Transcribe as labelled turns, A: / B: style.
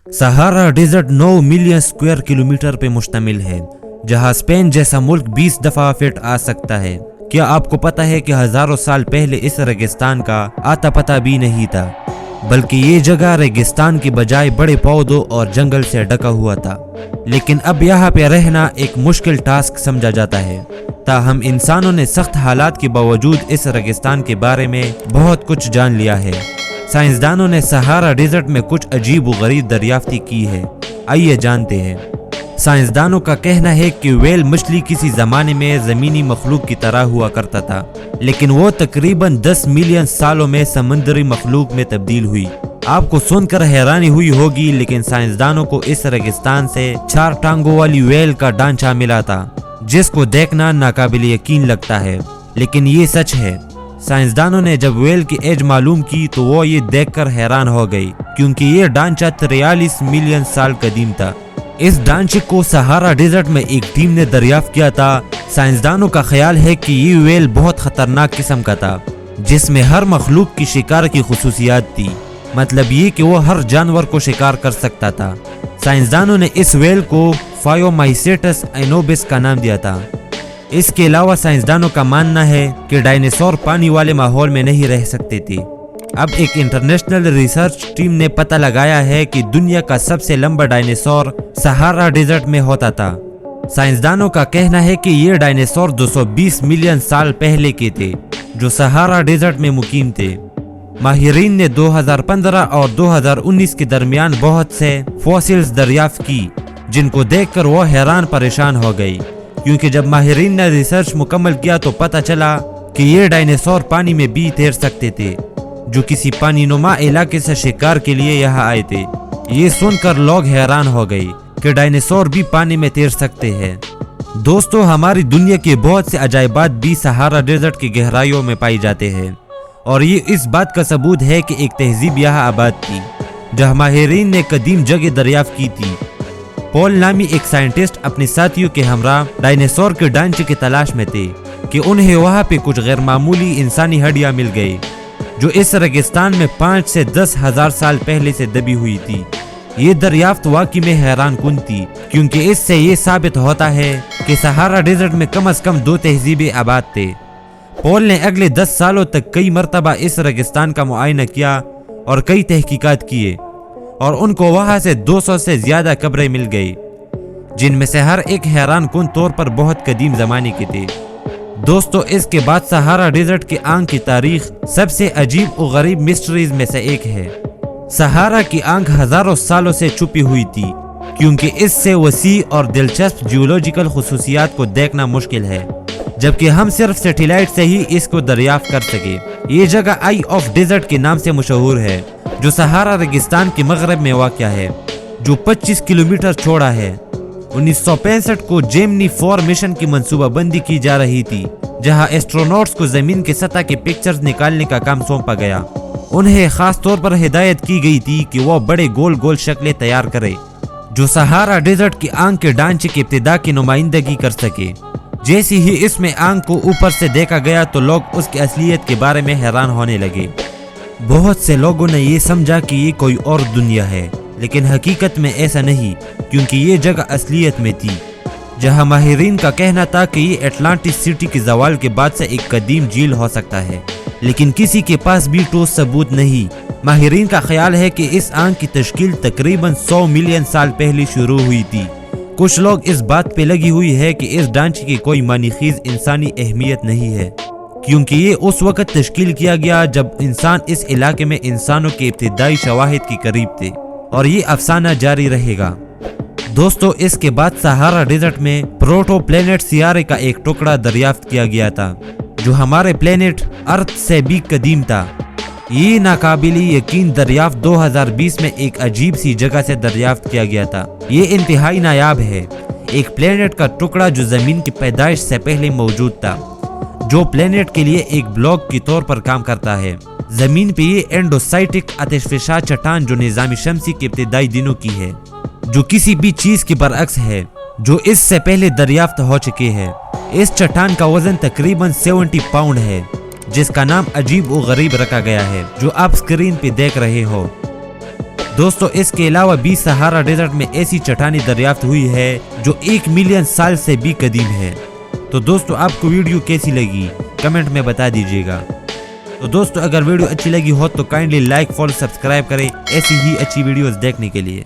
A: सहारा desert 9 million square kilometre पे मुश्तमिल है, जहां स्पेन जैसा मुल्क 20 दफा फिट आ सकता है। क्या आपको पता है कि हजारों साल पहले इस रेगिस्तान का आता पता भी नहीं था, बल्कि ये जगह रेगिस्तान की बजाय बड़े पौधों और जंगल से ढका हुआ था। लेकिन अब यहाँ पे रहना एक मुश्किल टास्क समझा जाता है। ताहम इंसानों ने सख्त हालात के बावजूद इस रेगिस्तान के बारे में बहुत कुछ जान लिया है। साइंसदानों ने सहारा डेजर्ट में कुछ अजीब व गरीब दरियाफ्ती की है। आइए जानते हैं। साइंसदानों का कहना है कि व्हेल मछली किसी जमाने में जमीनी मखलूक की तरह हुआ करता था, लेकिन वो तकरीबन 10 मिलियन सालों में समुद्री मखलूक में तब्दील हुई। आपको सुनकर हैरानी हुई होगी, लेकिन साइंसदानों को इस रेगिस्तान से 4 टांगों वाली व्हेल का ढांचा मिला था, जिसको देखना नाकाबिल यकीन लगता है, लेकिन ये सच है। साइंसदानों ने जब व्हेल की एज मालूम की तो वो ये देखकर हैरान हो गई, क्योंकि ये ढांचा 43 मिलियन साल कदीम था। इस ढांचे को सहारा डेजर्ट में एक टीम ने दरियाफ्त किया था। साइंसदानों का ख्याल है कि ये व्हेल बहुत खतरनाक किस्म का था, जिसमें हर मखलूक की शिकार की खुसूसियात थी। मतलब ये कि वो हर जानवर को शिकार कर सकता था। साइंसदानों ने इस व्हेल को फायोमाइसेटस एनोबिस का नाम दिया था। इसके अलावा साइंसदानों का मानना है कि डायनासोर पानी वाले माहौल में नहीं रह सकते थे। अब एक इंटरनेशनल रिसर्च टीम ने पता लगाया है कि दुनिया का सबसे लंबा डायनासोर सहारा डेजर्ट में होता था। साइंसदानों का कहना है कि ये डायनासोर 220 मिलियन साल पहले के थे, जो सहारा डेजर्ट में मुकीम थे। माहिरीन ने 2015 और 2019 के दरमियान बहुत से फॉसिल्स दरियाफ्त की, जिनको देखकर वो हैरान परेशान हो गई, क्योंकि जब माहिरीन ने रिसर्च मुकम्मल किया तो पता चला कि ये डायनासोर पानी में भी तैर सकते थे, जो किसी पानीनुमा इलाके से शिकार के लिए यहाँ आए थे। ये सुनकर लोग हैरान हो गए कि डायनासोर भी पानी में तैर सकते हैं। दोस्तों, हमारी दुनिया के बहुत से अजायबात भी सहारा डेजर्ट की गहराइयों में पाई जाते हैं, और ये इस बात का सबूत है कि एक तहजीब यहाँ आबाद थी, जहाँ माहिरीन ने कदीम जगह दरियाफ्त की थी। पॉल नामी एक साइंटिस्ट अपने साथियों के हमरा डायनासोर के ढांचे की तलाश में थे कि उन्हें वहाँ पे कुछ गैर मामूली इंसानी हड्डियाँ मिल गई, जो इस रेगिस्तान में 5 से 10 हजार साल पहले से दबी हुई थी। ये दरियाफ्त वाकई में हैरान कुन थी, क्योंकि इससे ये साबित होता है कि सहारा डेजर्ट में कम से कम 2 तहजीबें आबाद थे। पॉल ने अगले 10 सालों तक कई मरतबा इस रेगिस्तान का मुआयना किया और कई तहकीकात किए, और उनको वहां से 200 से ज्यादा कब्रें मिल गई, जिनमें से हर एक हैरान कुन तौर पर बहुत कदीम जमाने के थे। दोस्तों, इसके बाद सहारा डेजर्ट की आंख की तारीख सबसे अजीब और गरीब मिस्ट्रीज में से एक है। सहारा की आंख हजारों सालों से छुपी हुई थी, क्योंकि इससे वसी और दिलचस्प जियोलॉजिकल खुसूसियात को देखना मुश्किल है, जबकि हम सिर्फ सैटेलाइट से ही इसको दरियाफ्त कर सके। ये जगह आई ऑफ डेजर्ट के नाम से मशहूर है, जो सहारा रेगिस्तान के मगरब में वाक़या है, जो 25 किलोमीटर चौड़ा है। 1965 को जेमिनी 4 मिशन की मंसूबाबंदी की जा रही थी, जहां एस्ट्रोनॉट्स को जमीन के सतह के पिक्चर्स निकालने का काम सौंपा गया। उन्हें खास तौर पर हिदायत की गई थी कि वो बड़े गोल गोल शक्लें तैयार करें, जो सहारा डेजर्ट की आंख के ढांचे की इब्तिदा की नुमाइंदगी कर सके। जैसे ही इसमें आंख को ऊपर से देखा गया तो लोग उसकी असलियत के बारे में हैरान होने लगे। बहुत से लोगों ने ये समझा कि ये कोई और दुनिया है, लेकिन हकीकत में ऐसा नहीं, क्योंकि ये जगह असलियत में थी, जहां माहिरीन का कहना था कि ये अटलांटिस सिटी के जवाल के बाद से एक कदीम झील हो सकता है, लेकिन किसी के पास भी ठोस सबूत नहीं। माहिरीन का ख्याल है कि इस आंख की तश्कील तकरीबन 100 मिलियन साल पहले शुरू हुई थी। कुछ लोग इस बात पे लगी हुई है कि इस ढांचे की कोई मानीखीज इंसानी अहमियत नहीं है, क्योंकि ये उस वक्त तश्कील किया गया जब इंसान इस इलाके में इंसानों के इब्तिदाई शवाहिद के करीब थे, और ये अफसाना जारी रहेगा। दोस्तों, इसके बाद सहारा डेजर्ट में प्रोटो प्लेनेट सियारे का एक टुकड़ा दरियाफ्त किया गया था, जो हमारे प्लेनेट अर्थ से भी कदीम था। ये नाकाबिली यकीन दरियाफ्त 2020 में एक अजीब सी जगह से दरियाफ्त किया गया था। ये इंतहाई नायाब है, एक प्लेनेट का टुकड़ा जो जमीन की पैदाइश से पहले मौजूद था, जो प्लेनेट के लिए एक ब्लॉक के तौर पर काम करता है। जमीन पे ये एंडोसाइटिक आतिशफशा चट्टान जो निज़ामी शमसी के इब्तिदाई दिनों की है, जो किसी भी चीज के बरअक्स है जो इससे पहले दरियाफ्त हो चुके हैं। इस चट्टान का वजन तकरीबन 70 पाउंड है, जिसका नाम अजीब और गरीब रखा गया है, जो आप स्क्रीन पे देख रहे हो। दोस्तों इसके अलावा भी सहारा डेजर्ट में ऐसी चट्टानें दरियाफ्त हुई है जो 1 मिलियन साल से भी कदीम है। तो दोस्तों आपको वीडियो कैसी लगी कमेंट में बता दीजिएगा। तो दोस्तों अगर वीडियो अच्छी लगी हो तो काइंडली लाइक फॉलो सब्सक्राइब करें ऐसी ही अच्छी वीडियोस देखने के लिए।